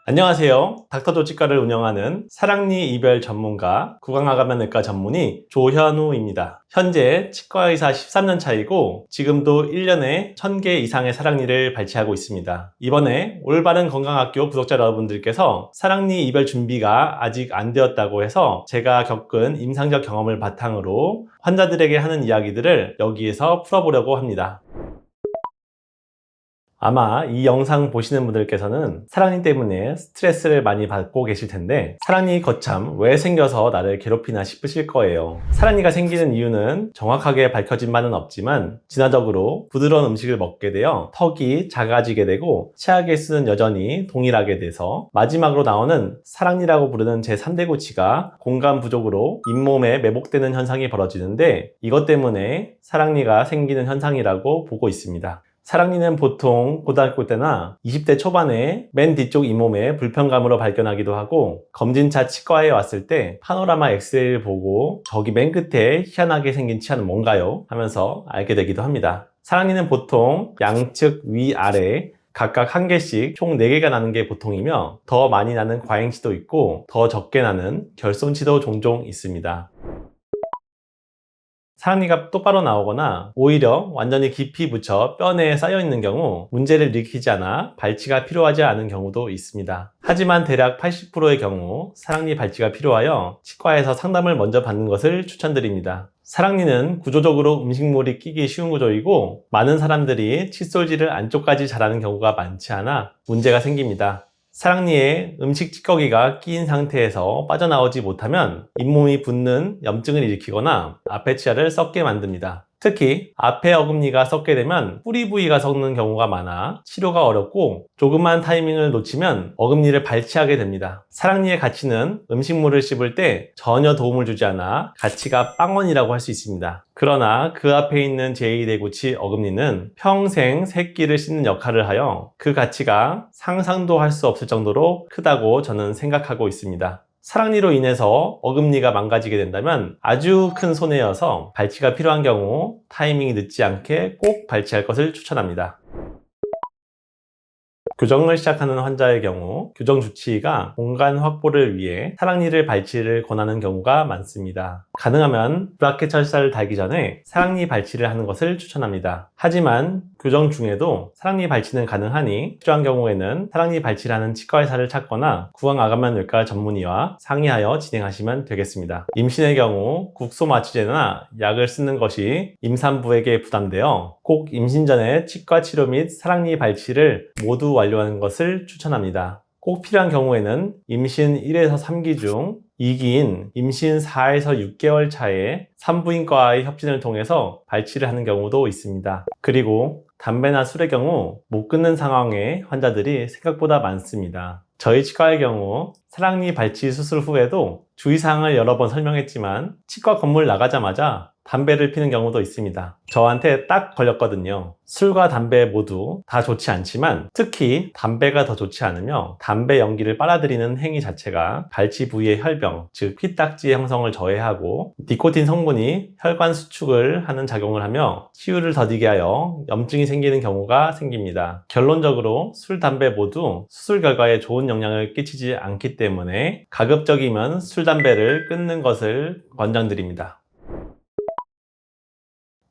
안녕하세요. 닥터조 치과를 운영하는 사랑니 이별 전문가 구강하관면외과 전문의 조현우입니다. 현재 치과의사 13년 차이고 지금도 1년에 1000개 이상의 사랑니를 발치하고 있습니다. 이번에 올바른 건강학교 구독자 여러분들께서 사랑니 이별 준비가 아직 안 되었다고 해서 제가 겪은 임상적 경험을 바탕으로 환자들에게 하는 이야기들을 여기에서 풀어보려고 합니다. 아마 이 영상 보시는 분들께서는 사랑니 때문에 스트레스를 많이 받고 계실 텐데 사랑니 거참 왜 생겨서 나를 괴롭히나 싶으실 거예요. 사랑니가 생기는 이유는 정확하게 밝혀진 바는 없지만 진화적으로 부드러운 음식을 먹게 되어 턱이 작아지게 되고 치아 개수는 여전히 동일하게 돼서 마지막으로 나오는 사랑니라고 부르는 제3대 구치가 공간 부족으로 잇몸에 매복되는 현상이 벌어지는데 이것 때문에 사랑니가 생기는 현상이라고 보고 있습니다. 사랑니는 보통 고등학교 때나 20대 초반에 맨 뒤쪽 잇몸에 불편감으로 발견하기도 하고 검진차 치과에 왔을 때 파노라마 엑스레이를 보고 저기 맨 끝에 희한하게 생긴 치아는 뭔가요? 하면서 알게 되기도 합니다. 사랑니는 보통 양측 위아래 각각 한 개씩 총 4개가 나는 게 보통이며 더 많이 나는 과잉치도 있고 더 적게 나는 결손치도 종종 있습니다. 사랑니가 똑바로 나오거나 오히려 완전히 깊이 붙여 뼈 내에 쌓여 있는 경우 문제를 일으키지 않아 발치가 필요하지 않은 경우도 있습니다. 하지만 대략 80%의 경우 사랑니 발치가 필요하여 치과에서 상담을 먼저 받는 것을 추천드립니다. 사랑니는 구조적으로 음식물이 끼기 쉬운 구조이고 많은 사람들이 칫솔질을 안쪽까지 잘하는 경우가 많지 않아 문제가 생깁니다. 사랑니에 음식 찌꺼기가 끼인 상태에서 빠져나오지 못하면 잇몸이 붓는 염증을 일으키거나 앞에 치아를 썩게 만듭니다. 특히 앞에 어금니가 썩게 되면 뿌리 부위가 썩는 경우가 많아 치료가 어렵고 조금만 타이밍을 놓치면 어금니를 발치하게 됩니다. 사랑니의 가치는 음식물을 씹을 때 전혀 도움을 주지 않아 가치가 빵원이라고 할 수 있습니다. 그러나 그 앞에 있는 제2대구치 어금니는 평생 새끼를 씹는 역할을 하여 그 가치가 상상도 할 수 없을 정도로 크다고 저는 생각하고 있습니다. 사랑니로 인해서 어금니가 망가지게 된다면 아주 큰 손해여서 발치가 필요한 경우 타이밍이 늦지 않게 꼭 발치할 것을 추천합니다. 교정을 시작하는 환자의 경우 교정 주치의가 공간 확보를 위해 사랑니를 발치를 권하는 경우가 많습니다. 가능하면 브라켓 철사를 달기 전에 사랑니 발치를 하는 것을 추천합니다. 하지만 교정 중에도 사랑니 발치는 가능하니 필요한 경우에는 사랑니 발치를 하는 치과의사를 찾거나 구강아관면외과 전문의와 상의하여 진행하시면 되겠습니다. 임신의 경우 국소마취제나 약을 쓰는 것이 임산부에게 부담되어 꼭 임신 전에 치과 치료 및 사랑니 발치를 모두 완료하는 것을 추천합니다. 꼭 필요한 경우에는 임신 1에서 3기 중 2기인 임신 4에서 6개월 차에 산부인과의 협진을 통해서 발치를 하는 경우도 있습니다. 그리고 담배나 술의 경우 못 끊는 상황의 환자들이 생각보다 많습니다. 저희 치과의 경우 사랑니 발치 수술 후에도 주의사항을 여러 번 설명했지만 치과 건물 나가자마자 담배를 피는 경우도 있습니다. 저한테 딱 걸렸거든요. 술과 담배 모두 다 좋지 않지만 특히 담배가 더 좋지 않으며 담배 연기를 빨아들이는 행위 자체가 발치 부위의 혈병, 즉 피딱지 형성을 저해하고 니코틴 성분이 혈관 수축을 하는 작용을 하며 치유를 더디게 하여 염증이 생기는 경우가 생깁니다. 결론적으로 술, 담배 모두 수술 결과에 좋은 영향을 끼치지 않기 때문에 가급적이면 술, 담배를 끊는 것을 권장드립니다.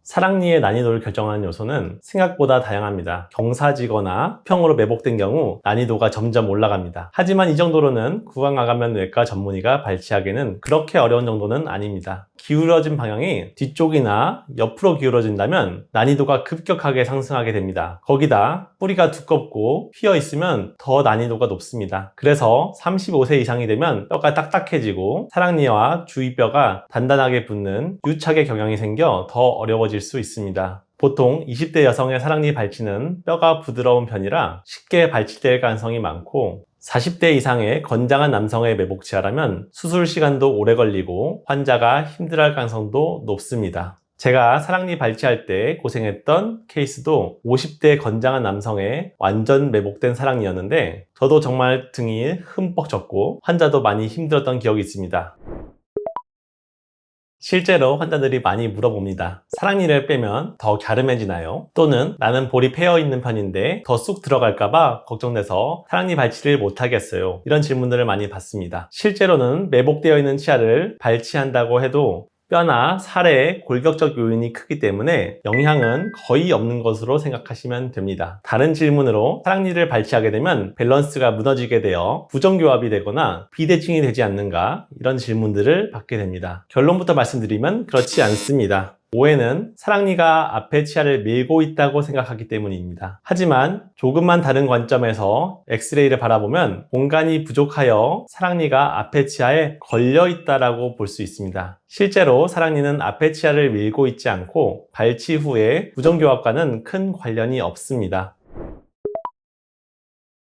사랑니의 난이도를 결정하는 요소는 생각보다 다양합니다. 경사지거나 수평으로 매복된 경우 난이도가 점점 올라갑니다. 하지만 이 정도로는 구강아관면외과 전문의가 발치하기에는 그렇게 어려운 정도는 아닙니다. 기울어진 방향이 뒤쪽이나 옆으로 기울어진다면 난이도가 급격하게 상승하게 됩니다. 거기다 뿌리가 두껍고 휘어 있으면 더 난이도가 높습니다. 그래서 35세 이상이 되면 뼈가 딱딱해지고 사랑니와 주위뼈가 단단하게 붙는 유착의 경향이 생겨 더 어려워질 수 있습니다. 보통 20대 여성의 사랑니 발치는 뼈가 부드러운 편이라 쉽게 발치될 가능성이 많고 40대 이상의 건장한 남성의 매복치아라면 수술 시간도 오래 걸리고 환자가 힘들어할 가능성도 높습니다. 제가 사랑니 발치할 때 고생했던 케이스도 50대 건장한 남성의 완전 매복된 사랑니였는데 저도 정말 등이 흠뻑 졌고 환자도 많이 힘들었던 기억이 있습니다. 실제로 환자들이 많이 물어봅니다. 사랑니를 빼면 더 갸름해지나요? 또는 나는 볼이 패여 있는 편인데 더 쑥 들어갈까봐 걱정돼서 사랑니 발치를 못하겠어요. 이런 질문들을 많이 받습니다. 실제로는 매복되어 있는 치아를 발치한다고 해도 뼈나 살의 골격적 요인이 크기 때문에 영향은 거의 없는 것으로 생각하시면 됩니다. 다른 질문으로 사랑니를 발치하게 되면 밸런스가 무너지게 되어 부정교합이 되거나 비대칭이 되지 않는가, 이런 질문들을 받게 됩니다. 결론부터 말씀드리면 그렇지 않습니다. 오해는 사랑니가 앞에 치아를 밀고 있다고 생각하기 때문입니다. 하지만 조금만 다른 관점에서 엑스레이를 바라보면 공간이 부족하여 사랑니가 앞에 치아에 걸려 있다고 볼 수 있습니다. 실제로 사랑니는 앞에 치아를 밀고 있지 않고 발치 후에 부정교합과는 큰 관련이 없습니다.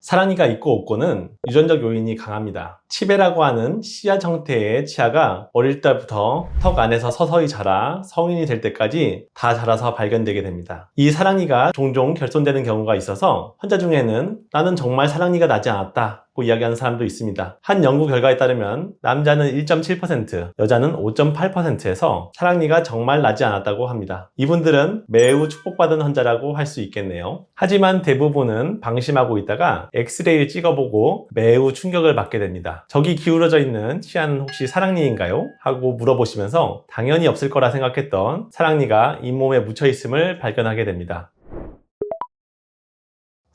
사랑니가 있고 없고는 유전적 요인이 강합니다. 치배라고 하는 씨앗 형태의 치아가 어릴 때부터 턱 안에서 서서히 자라 성인이 될 때까지 다 자라서 발견되게 됩니다. 이 사랑니가 종종 결손되는 경우가 있어서 환자 중에는 나는 정말 사랑니가 나지 않았다 고 이야기하는 사람도 있습니다. 한 연구 결과에 따르면 남자는 1.7%, 여자는 5.8%에서 사랑니가 정말 나지 않았다고 합니다. 이분들은 매우 축복받은 환자라고 할 수 있겠네요. 하지만 대부분은 방심하고 있다가 엑스레이를 찍어보고 매우 충격을 받게 됩니다. 저기 기울어져 있는 치아는 혹시 사랑니인가요? 하고 물어보시면서 당연히 없을 거라 생각했던 사랑니가 잇몸에 묻혀 있음을 발견하게 됩니다.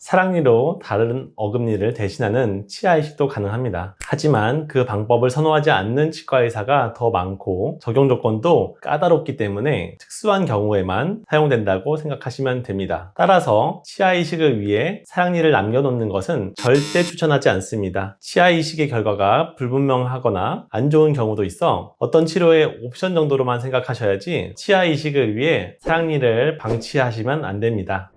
사랑니로 다른 어금니를 대신하는 치아 이식도 가능합니다. 하지만 그 방법을 선호하지 않는 치과의사가 더 많고 적용 조건도 까다롭기 때문에 특수한 경우에만 사용된다고 생각하시면 됩니다. 따라서 치아 이식을 위해 사랑니를 남겨놓는 것은 절대 추천하지 않습니다. 치아 이식의 결과가 불분명하거나 안 좋은 경우도 있어 어떤 치료의 옵션 정도로만 생각하셔야지 치아 이식을 위해 사랑니를 방치하시면 안 됩니다.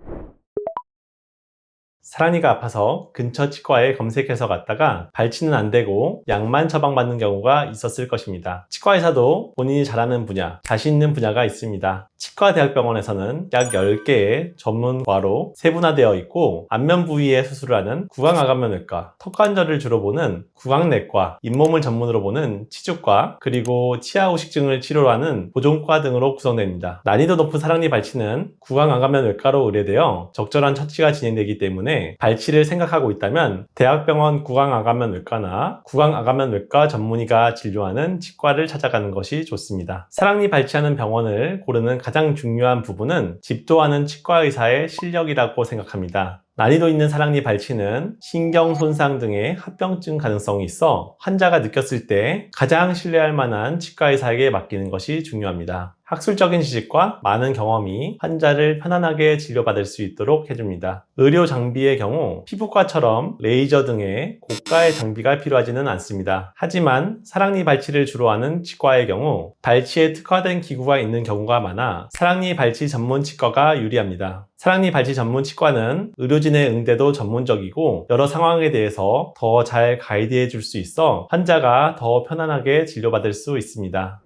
사랑니가 아파서 근처 치과에 검색해서 갔다가 발치는 안 되고 약만 처방받는 경우가 있었을 것입니다. 치과의사도 본인이 잘하는 분야, 자신 있는 분야가 있습니다. 치과대학병원에서는 약 10개의 전문과로 세분화되어 있고 안면 부위에 수술을 하는 구강아간면외과, 턱관절을 주로 보는 구강내과, 잇몸을 전문으로 보는 치주과, 그리고 치아 후식증을 치료로 하는 보존과 등으로 구성됩니다. 난이도 높은 사랑니 발치는 구강안감면외과로 의뢰되어 적절한 처치가 진행되기 때문에 발치를 생각하고 있다면 대학병원 구강안감면외과나 구강안감면외과 전문의가 진료하는 치과를 찾아가는 것이 좋습니다. 사랑니 발치하는 병원을 고르는 가장 중요한 부분은 집도하는 치과의사의 실력이라고 생각합니다. 난이도 있는 사랑니 발치는 신경 손상 등의 합병증 가능성이 있어 환자가 느꼈을 때 가장 신뢰할 만한 치과의사에게 맡기는 것이 중요합니다. 학술적인 지식과 많은 경험이 환자를 편안하게 진료받을 수 있도록 해줍니다. 의료 장비의 경우 피부과처럼 레이저 등의 고가의 장비가 필요하지는 않습니다. 하지만 사랑니 발치를 주로 하는 치과의 경우 발치에 특화된 기구가 있는 경우가 많아 사랑니 발치 전문 치과가 유리합니다. 사랑니 발치 전문 치과는 의료진의 응대도 전문적이고 여러 상황에 대해서 더 잘 가이드해 줄 수 있어 환자가 더 편안하게 진료받을 수 있습니다.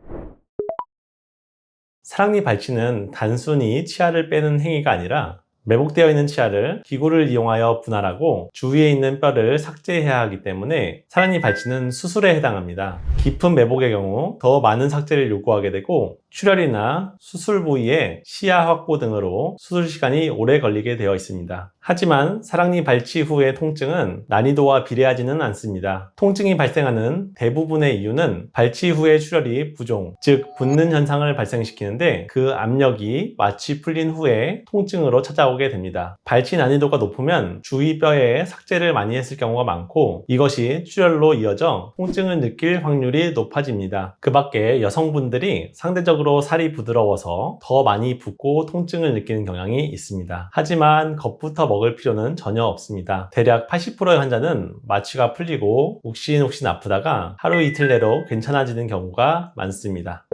사랑니 발치는 단순히 치아를 빼는 행위가 아니라 매복되어 있는 치아를 기구를 이용하여 분할하고 주위에 있는 뼈를 삭제해야 하기 때문에 사랑니 발치는 수술에 해당합니다. 깊은 매복의 경우 더 많은 삭제를 요구하게 되고 출혈이나 수술 부위의 시야 확보 등으로 수술 시간이 오래 걸리게 되어 있습니다. 하지만 사랑니 발치 후의 통증은 난이도와 비례하지는 않습니다. 통증이 발생하는 대부분의 이유는 발치 후의 출혈이 부종, 즉 붓는 현상을 발생시키는데 그 압력이 마취 풀린 후에 통증으로 찾아오게 됩니다. 발치 난이도가 높으면 주위 뼈에 삭제를 많이 했을 경우가 많고 이것이 출혈로 이어져 통증을 느낄 확률이 높아집니다. 그 밖에 여성분들이 상대적으로 살이 부드러워서 더 많이 붓고 통증을 느끼는 경향이 있습니다. 하지만 겁부터 먹을 필요는 전혀 없습니다. 대략 80%의 환자는 마취가 풀리고 욱신욱신 아프다가 하루 이틀 내로 괜찮아지는 경우가 많습니다.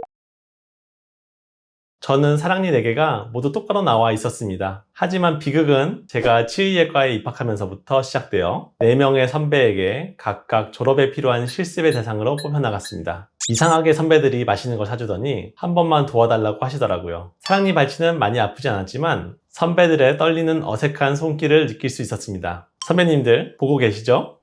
저는 사랑니 4개가 모두 똑바로 나와 있었습니다. 하지만 비극은 제가 치의예과에 입학하면서부터 시작되어 4명의 선배에게 각각 졸업에 필요한 실습의 대상으로 뽑혀나갔습니다. 이상하게 선배들이 맛있는 거 사주더니 한 번만 도와달라고 하시더라고요. 사랑니 발치는 많이 아프지 않았지만 선배들의 떨리는 어색한 손길을 느낄 수 있었습니다. 선배님들 보고 계시죠?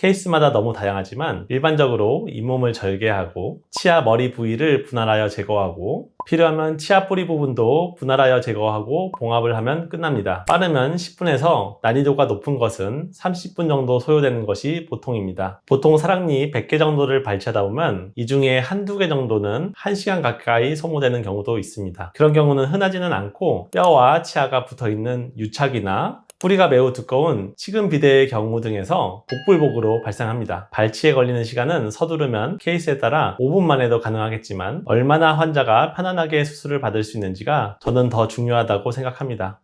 케이스마다 너무 다양하지만 일반적으로 잇몸을 절개하고 치아 머리 부위를 분할하여 제거하고 필요하면 치아 뿌리 부분도 분할하여 제거하고 봉합을 하면 끝납니다. 빠르면 10분에서 난이도가 높은 것은 30분 정도 소요되는 것이 보통입니다. 보통 사랑니 100개 정도를 발치하다 보면 이 중에 한두 개 정도는 1시간 가까이 소모되는 경우도 있습니다. 그런 경우는 흔하지는 않고 뼈와 치아가 붙어있는 유착이나 뿌리가 매우 두꺼운 치근 비대의 경우 등에서 복불복으로 발생합니다. 발치에 걸리는 시간은 서두르면 케이스에 따라 5분만 해도 가능하겠지만 얼마나 환자가 편안하게 수술을 받을 수 있는지가 저는 더 중요하다고 생각합니다.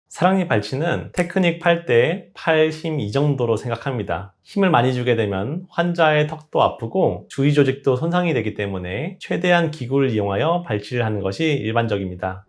사랑니 발치는 테크닉 팔 때 팔 힘 이 정도로 생각합니다. 힘을 많이 주게 되면 환자의 턱도 아프고 주위 조직도 손상이 되기 때문에 최대한 기구를 이용하여 발치를 하는 것이 일반적입니다.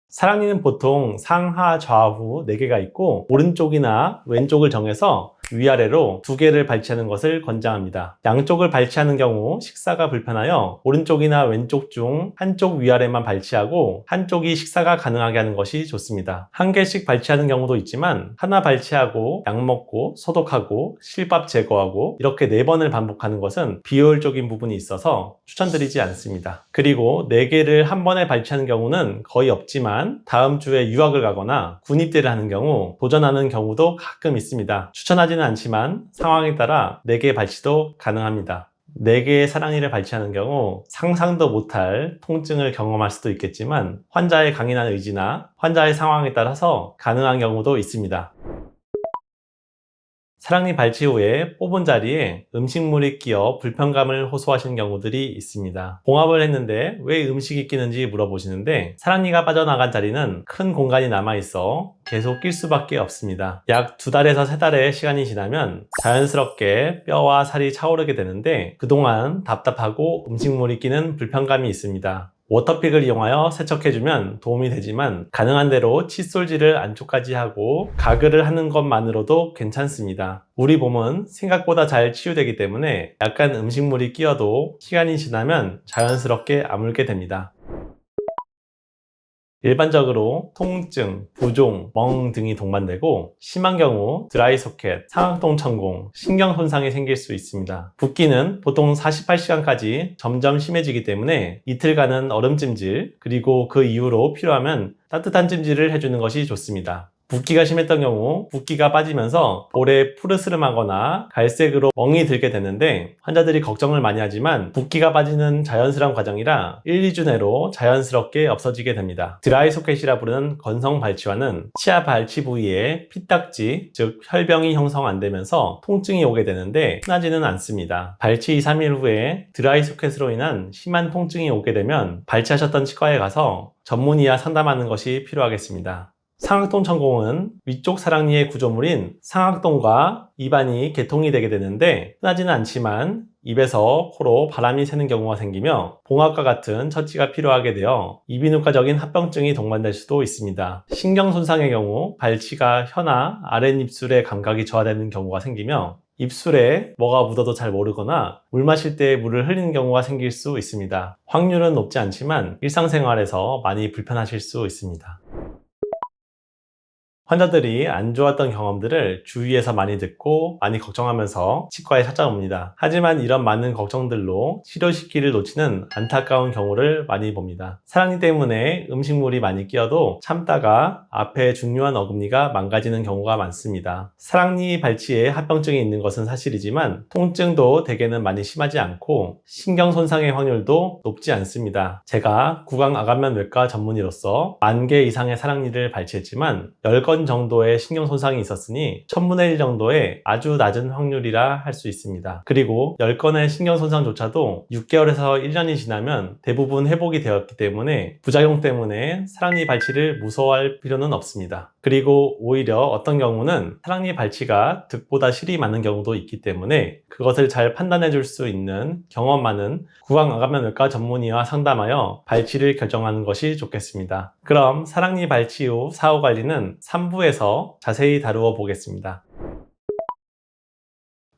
사랑니는 보통 상하 좌우 4개가 있고 오른쪽이나 왼쪽을 정해서 위아래로 2개를 발치하는 것을 권장합니다. 양쪽을 발치하는 경우 식사가 불편하여 오른쪽이나 왼쪽 중 한쪽 위아래만 발치하고 한쪽이 식사가 가능하게 하는 것이 좋습니다. 1개씩 발치하는 경우도 있지만 하나 발치하고 약 먹고 소독하고 실밥 제거하고 이렇게 4번을 반복하는 것은 비효율적인 부분이 있어서 추천드리지 않습니다. 그리고 4개를 한 번에 발치하는 경우는 거의 없지만 다음 주에 유학을 가거나 군입대를 하는 경우 도전하는 경우도 가끔 있습니다. 추천하지는 않지만 상황에 따라 4개 발치도 가능합니다. 4개의 사랑니를 발치하는 경우 상상도 못할 통증을 경험할 수도 있겠지만 환자의 강인한 의지나 환자의 상황에 따라서 가능한 경우도 있습니다. 사랑니 발치 후에 뽑은 자리에 음식물이 끼어 불편감을 호소하시는 경우들이 있습니다. 봉합을 했는데 왜 음식이 끼는지 물어보시는데 사랑니가 빠져나간 자리는 큰 공간이 남아있어 계속 낄 수밖에 없습니다. 약 2달에서 3달의 시간이 지나면 자연스럽게 뼈와 살이 차오르게 되는데 그동안 답답하고 음식물이 끼는 불편감이 있습니다. 워터픽을 이용하여 세척해주면 도움이 되지만 가능한 대로 칫솔질을 안쪽까지 하고 가글을 하는 것만으로도 괜찮습니다. 우리 몸은 생각보다 잘 치유되기 때문에 약간 음식물이 끼어도 시간이 지나면 자연스럽게 아물게 됩니다. 일반적으로 통증, 부종, 멍 등이 동반되고 심한 경우 드라이 소켓, 상악동 천공, 신경 손상이 생길 수 있습니다. 붓기는 보통 48시간까지 점점 심해지기 때문에 이틀간은 얼음찜질, 그리고 그 이후로 필요하면 따뜻한 찜질을 해주는 것이 좋습니다. 붓기가 심했던 경우 붓기가 빠지면서 볼에 푸르스름하거나 갈색으로 멍이 들게 되는데 환자들이 걱정을 많이 하지만 붓기가 빠지는 자연스러운 과정이라 1, 2주 내로 자연스럽게 없어지게 됩니다. 드라이 소켓이라 부르는 건성 발치와는 치아 발치 부위에 피딱지, 즉 혈병이 형성 안 되면서 통증이 오게 되는데 흔하지는 않습니다. 발치 2, 3일 후에 드라이 소켓으로 인한 심한 통증이 오게 되면 발치하셨던 치과에 가서 전문의와 상담하는 것이 필요하겠습니다. 상악동 천공은 위쪽 사랑니의 구조물인 상악동과 입안이 개통이 되게 되는데 흔하지는 않지만 입에서 코로 바람이 새는 경우가 생기며 봉합과 같은 처치가 필요하게 되어 이비인후과적인 합병증이 동반될 수도 있습니다. 신경 손상의 경우 발치가 혀나 아랫입술의 감각이 저하되는 경우가 생기며 입술에 뭐가 묻어도 잘 모르거나 물 마실 때 물을 흘리는 경우가 생길 수 있습니다. 확률은 높지 않지만 일상생활에서 많이 불편하실 수 있습니다. 환자들이 안 좋았던 경험들을 주위에서 많이 듣고 많이 걱정하면서 치과에 찾아옵니다. 하지만 이런 많은 걱정들로 치료 시기를 놓치는 안타까운 경우를 많이 봅니다. 사랑니 때문에 음식물이 많이 끼어도 참다가 앞에 중요한 어금니가 망가지는 경우가 많습니다. 사랑니 발치에 합병증이 있는 것은 사실이지만 통증도 대개는 많이 심하지 않고 신경 손상의 확률도 높지 않습니다. 제가 구강아간면외과 전문의로서 10,000개 이상의 사랑니를 발치했지만 10건 정도의 신경 손상이 있었으니 1000분의 1 정도의 아주 낮은 확률이라 할 수 있습니다. 그리고 10건의 신경 손상조차도 6개월에서 1년이 지나면 대부분 회복이 되었기 때문에 부작용 때문에 사랑니 발치를 무서워할 필요는 없습니다. 그리고 오히려 어떤 경우는 사랑니 발치가 득보다 실이 많은 경우도 있기 때문에 그것을 잘 판단해 줄 수 있는 경험 많은 구강암관면외과 전문의와 상담하여 발치를 결정하는 것이 좋겠습니다. 그럼 사랑니 발치 후 사후 관리는 3부에서 자세히 다루어 보겠습니다.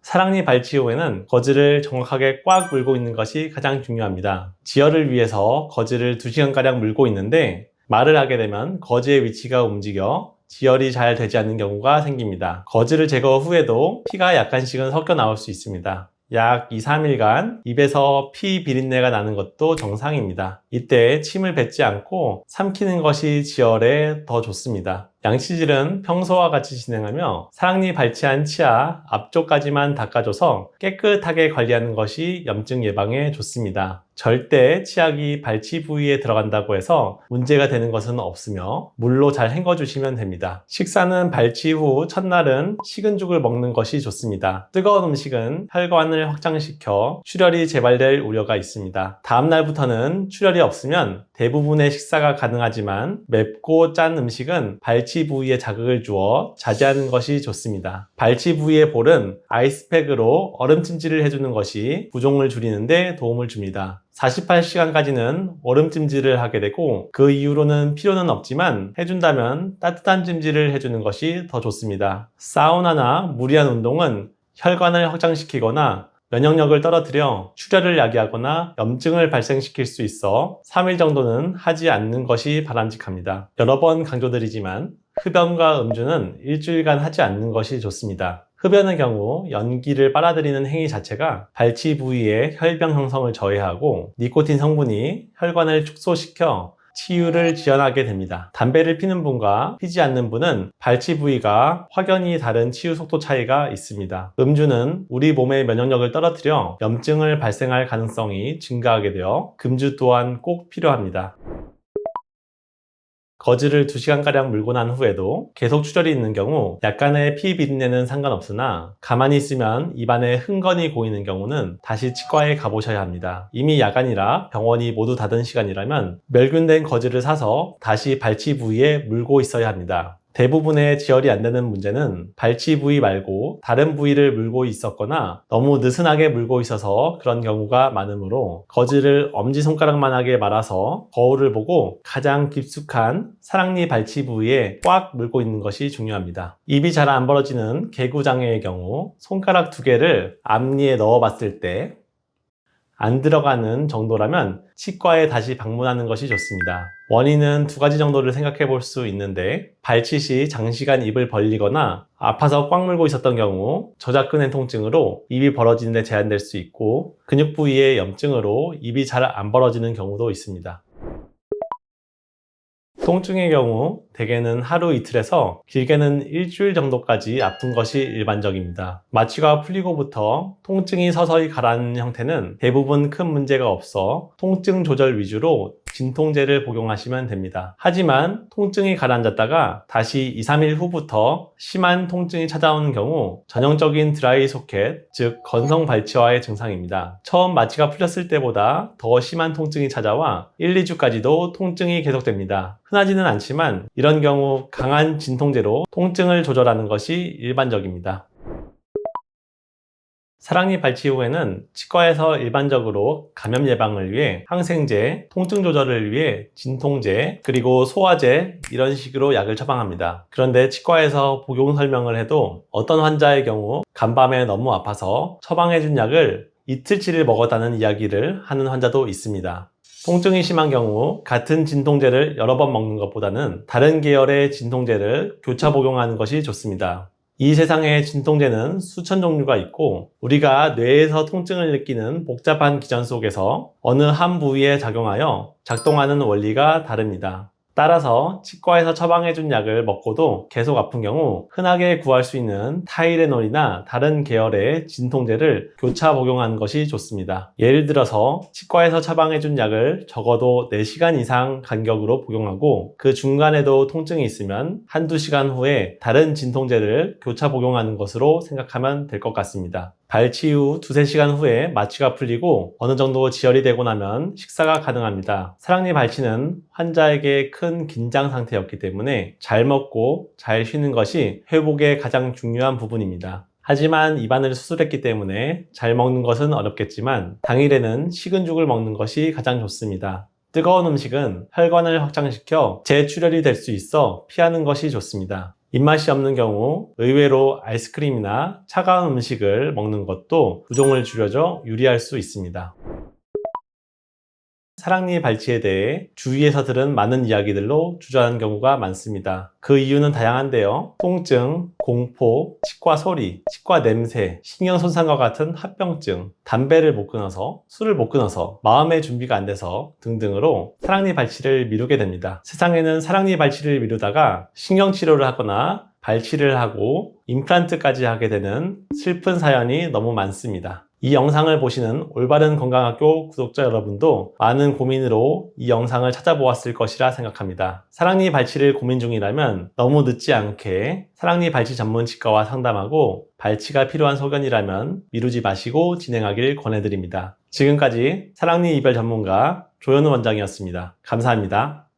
사랑니 발치 후에는 거즈를 정확하게 꽉 물고 있는 것이 가장 중요합니다. 지혈을 위해서 거즈를 2시간가량 물고 있는데 말을 하게 되면 거즈의 위치가 움직여 지혈이 잘 되지 않는 경우가 생깁니다. 거즈를 제거 후에도 피가 약간씩은 섞여 나올 수 있습니다. 약 2, 3일간 입에서 피 비린내가 나는 것도 정상입니다. 이때 침을 뱉지 않고 삼키는 것이 지혈에 더 좋습니다. 양치질은 평소와 같이 진행하며 사랑니 발치한 치아 앞쪽까지만 닦아줘서 깨끗하게 관리하는 것이 염증 예방에 좋습니다. 절대 치약이 발치 부위에 들어간다고 해서 문제가 되는 것은 없으며 물로 잘 헹궈주시면 됩니다. 식사는 발치 후 첫날은 식은 죽을 먹는 것이 좋습니다. 뜨거운 음식은 혈관을 확장시켜 출혈이 재발될 우려가 있습니다. 다음 날부터는 출혈이 없으면 대부분의 식사가 가능하지만 맵고 짠 음식은 발치 부위에 자극을 주어 자제하는 것이 좋습니다. 발치 부위의 볼은 아이스팩으로 얼음 찜질을 해주는 것이 부종을 줄이는 데 도움을 줍니다. 48시간까지는 얼음 찜질을 하게 되고 그 이후로는 필요는 없지만 해준다면 따뜻한 찜질을 해주는 것이 더 좋습니다. 사우나나 무리한 운동은 혈관을 확장시키거나 면역력을 떨어뜨려 출혈을 야기하거나 염증을 발생시킬 수 있어 3일 정도는 하지 않는 것이 바람직합니다. 여러 번 강조드리지만 흡연과 음주는 일주일간 하지 않는 것이 좋습니다. 흡연의 경우 연기를 빨아들이는 행위 자체가 발치 부위의 혈병 형성을 저해하고 니코틴 성분이 혈관을 축소시켜 치유를 지연하게 됩니다. 담배를 피는 분과 피지 않는 분은 발치 부위가 확연히 다른 치유 속도 차이가 있습니다. 음주는 우리 몸의 면역력을 떨어뜨려 염증을 발생할 가능성이 증가하게 되어 금주 또한 꼭 필요합니다. 거즈를 2시간가량 물고 난 후에도 계속 출혈이 있는 경우 약간의 피 비린내는 상관없으나 가만히 있으면 입안에 흥건이 고이는 경우는 다시 치과에 가보셔야 합니다. 이미 야간이라 병원이 모두 닫은 시간이라면 멸균된 거즈를 사서 다시 발치 부위에 물고 있어야 합니다. 대부분의 지혈이 안 되는 문제는 발치 부위 말고 다른 부위를 물고 있었거나 너무 느슨하게 물고 있어서 그런 경우가 많으므로 거즈를 엄지손가락만하게 말아서 거울을 보고 가장 깊숙한 사랑니 발치 부위에 꽉 물고 있는 것이 중요합니다. 입이 잘 안 벌어지는 개구장애의 경우 손가락 2개를 앞니에 넣어 봤을 때 안 들어가는 정도라면 치과에 다시 방문하는 것이 좋습니다. 원인은 2가지 정도를 생각해 볼 수 있는데 발치 시 장시간 입을 벌리거나 아파서 꽉 물고 있었던 경우 저작근의 통증으로 입이 벌어지는 데 제한될 수 있고 근육 부위의 염증으로 입이 잘 안 벌어지는 경우도 있습니다. 통증의 경우 대개는 하루 이틀에서 길게는 일주일 정도까지 아픈 것이 일반적입니다. 마취가 풀리고부터 통증이 서서히 가라앉는 형태는 대부분 큰 문제가 없어 통증 조절 위주로 진통제를 복용하시면 됩니다. 하지만 통증이 가라앉았다가 다시 2, 3일 후부터 심한 통증이 찾아오는 경우 전형적인 드라이 소켓, 즉 건성 발치와의 증상입니다. 처음 마취가 풀렸을 때보다 더 심한 통증이 찾아와 1, 2주까지도 통증이 계속됩니다. 흔하지는 않지만 이런 경우 강한 진통제로 통증을 조절하는 것이 일반적입니다. 사랑니 발치 후에는 치과에서 일반적으로 감염 예방을 위해 항생제, 통증 조절을 위해 진통제, 그리고 소화제 이런 식으로 약을 처방합니다. 그런데 치과에서 복용 설명을 해도 어떤 환자의 경우 간밤에 너무 아파서 처방해준 약을 이틀치를 먹었다는 이야기를 하는 환자도 있습니다. 통증이 심한 경우 같은 진통제를 여러 번 먹는 것보다는 다른 계열의 진통제를 교차 복용하는 것이 좋습니다. 이 세상에 진통제는 수천 종류가 있고 우리가 뇌에서 통증을 느끼는 복잡한 기전 속에서 어느 한 부위에 작용하여 작동하는 원리가 다릅니다. 따라서 치과에서 처방해준 약을 먹고도 계속 아픈 경우 흔하게 구할 수 있는 타이레놀이나 다른 계열의 진통제를 교차 복용하는 것이 좋습니다. 예를 들어서 치과에서 처방해준 약을 적어도 4시간 이상 간격으로 복용하고 그 중간에도 통증이 있으면 한두 시간 후에 다른 진통제를 교차 복용하는 것으로 생각하면 될 것 같습니다. 발치 후 2-3시간 후에 마취가 풀리고 어느 정도 지혈이 되고 나면 식사가 가능합니다. 사랑니 발치는 환자에게 큰 긴장 상태였기 때문에 잘 먹고 잘 쉬는 것이 회복의 가장 중요한 부분입니다. 하지만 입안을 수술했기 때문에 잘 먹는 것은 어렵겠지만 당일에는 식은 죽을 먹는 것이 가장 좋습니다. 뜨거운 음식은 혈관을 확장시켜 재출혈이 될 수 있어 피하는 것이 좋습니다. 입맛이 없는 경우 의외로 아이스크림이나 차가운 음식을 먹는 것도 부종을 줄여줘 유리할 수 있습니다. 사랑니 발치에 대해 주위에서 들은 많은 이야기들로 주저하는 경우가 많습니다. 그 이유는 다양한데요. 통증, 공포, 치과 소리, 치과 냄새, 신경 손상과 같은 합병증, 담배를 못 끊어서, 술을 못 끊어서, 마음의 준비가 안 돼서 등등으로 사랑니 발치를 미루게 됩니다. 세상에는 사랑니 발치를 미루다가 신경치료를 하거나 발치를 하고 임플란트까지 하게 되는 슬픈 사연이 너무 많습니다. 이 영상을 보시는 올바른 건강학교 구독자 여러분도 많은 고민으로 이 영상을 찾아보았을 것이라 생각합니다. 사랑니 발치를 고민 중이라면 너무 늦지 않게 사랑니 발치 전문 치과와 상담하고 발치가 필요한 소견이라면 미루지 마시고 진행하길 권해드립니다. 지금까지 사랑니 이별 전문가 조현우 원장이었습니다. 감사합니다.